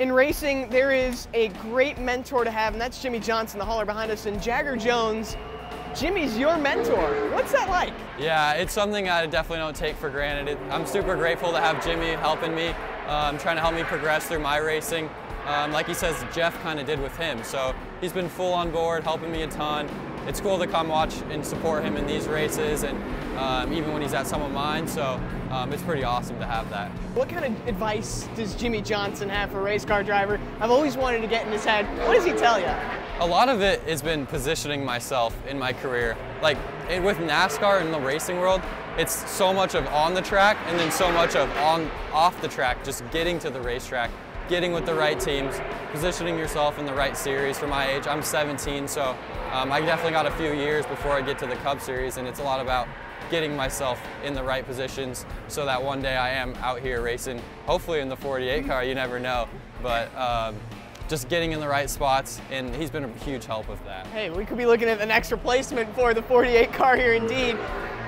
In racing, there is a great mentor to have, and that's Jimmie Johnson, the hauler behind us, and Jagger Jones. Jimmie's your mentor. What's that like? Yeah, it's something I definitely don't take for granted. I'm super grateful to have Jimmie helping me, trying to help me progress through my racing. Like he says, Jeff kind of did with him. So he's been full on board, helping me a ton. It's cool to come watch and support him in these races, and even when he's at some of mine. So it's pretty awesome to have that. What kind of advice does Jimmie Johnson have for a race car driver? I've always wanted to get in his head. What does he tell you? A lot of it has been positioning myself in my career. Like with NASCAR in the racing world, it's so much of on the track and then so much of off the track, just getting to the racetrack, getting with the right teams, positioning yourself in the right series. For my age, I'm 17, so I definitely got a few years before I get to the Cup Series, and it's a lot about getting myself in the right positions so that one day I am out here racing, hopefully in the 48 car, you never know, but just getting in the right spots, and he's been a huge help with that. Hey, we could be looking at the next replacement for the 48 car here indeed,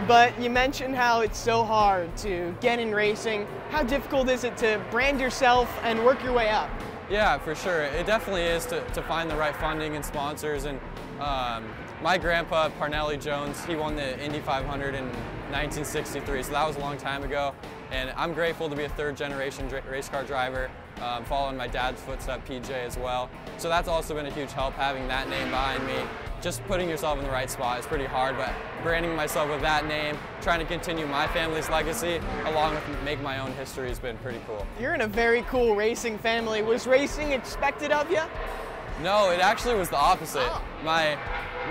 but you mentioned how it's so hard to get in racing. How difficult is it to brand yourself and work your way up? Yeah, for sure. It definitely is to find the right funding and sponsors. And my grandpa, Kurland Jones, he won the Indy 500 in 1963, so that was a long time ago. And I'm grateful to be a third-generation race car driver, following my dad's footsteps, PJ, as well. So that's also been a huge help, having that name behind me. Just putting yourself in the right spot is pretty hard, but branding myself with that name, trying to continue my family's legacy, along with make my own history, has been pretty cool. You're in a very cool racing family. Was racing expected of you? No, it actually was the opposite. Oh.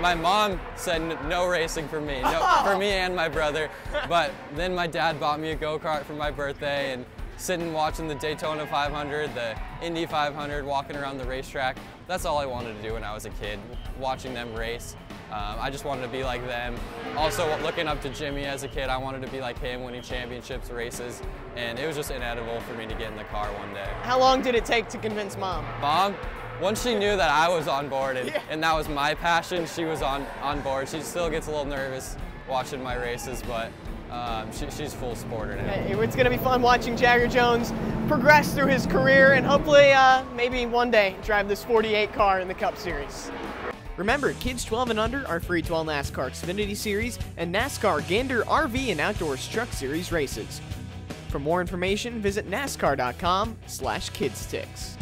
My mom said no racing for me, for me and my brother. But then my dad bought me a go-kart for my birthday, and sitting watching the Daytona 500, the Indy 500, walking around the racetrack. That's all I wanted to do when I was a kid, watching them race. I just wanted to be like them. Also, looking up to Jimmie as a kid, I wanted to be like him, winning championships, races, and it was just inevitable for me to get in the car one day. How long did it take to convince Mom? Mom, once she knew that I was on board and that was my passion, she was on board. She still gets a little nervous watching my races, but she's full supporter now. Hey, it's going to be fun watching Jagger Jones progress through his career and hopefully maybe one day drive this 48 car in the Cup Series. Remember, kids 12 and under are free to all NASCAR Xfinity Series and NASCAR Gander RV and Outdoors Truck Series races. For more information, visit nascar.com/kidstix.